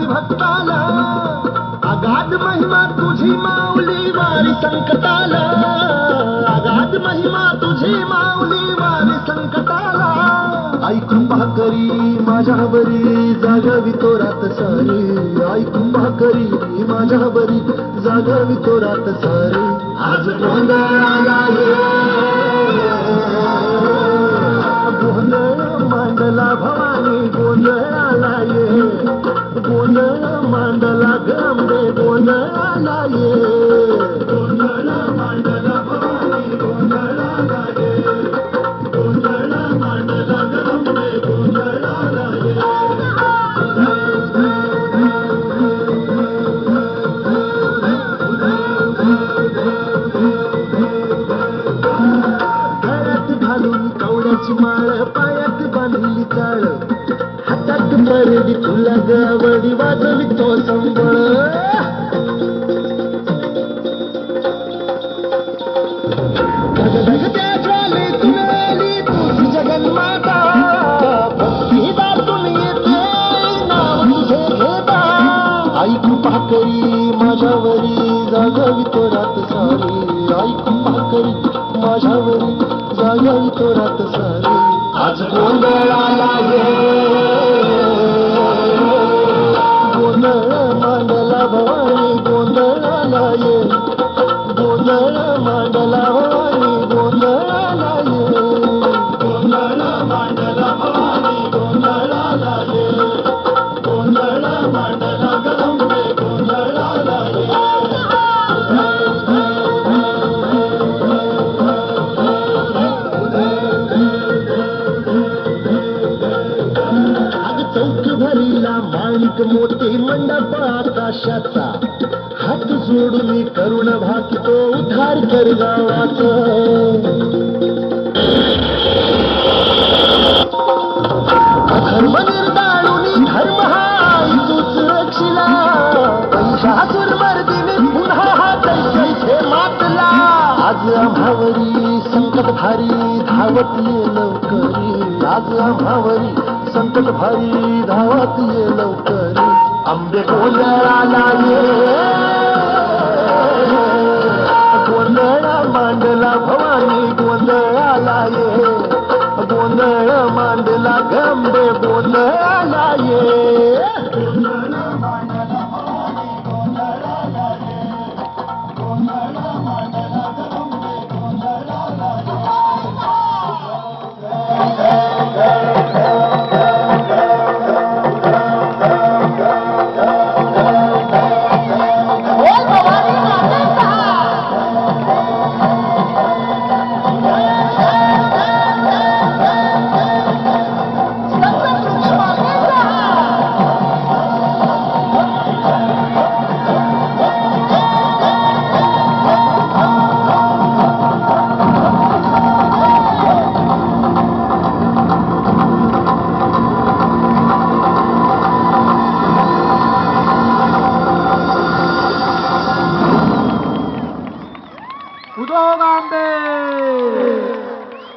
भक्ताला अगाध महिमा तुझी माऊली वारी संकटाला, अगाध महिमा तुझी माऊली वारी संकटाला. आई कृपा करी माझ्यावरी जागावी तो रात सारी, आई कृपा करी माझ्यावरी जागावी तो रात सारी. आज गोंधळाला गोंधळ मांडला भवानी, गोंधळाला ये गोंधळ मांडला गंबे, गोंधळाला ये गोंधळ मांडला भवानी, गोंधळाला ये गोंधळ मांडला गंबे, गोंधळाला ये. गळ्यात घालून कवड्याची माळ, पायात बांधली चाळ, हातात मरडी तुला गवडी वाजवी तो संबळ. धगधगत्या ज्वालेतून आली तुझी जगन्माता, भक्ती दाटून येते नाव तुझे घेता. आई कृपा करी माझ्यावरी जागावी तो रात सारी, आई कृपा करी माझ्यावरी जागावी तो रात सारी. आज गोंधळाला गोंधळ मांडला भवानी, गोंधळाला ये गोंधळ मांडला भवानी, गोंधळाला ये गोंधळ मांडला भवानी, गोंधळाला ये गोंधळ मांडला गंबे, गोंधळाला ये. चौक भरीला माणिक मोठे मंडप आकाशाचा, हात जोडून करुण भाकितो उद्धार कर गावाचा. धर्म निर्दाळून धर्म हा तूच रक्षिला, महिषासुर मर्दिनी पुन्हा हा दैत्य मातला. आज आम्हावरी संकट भारी धावत ये लवकरी, आज आम्हावरी संकट भारी धावत ये लवकरी. आंबे गोंधळाला ये गोंधळ मांडला भवानी, गोंधळाला ये गोंधळ मांडला गंबे, गोंधळाला ये.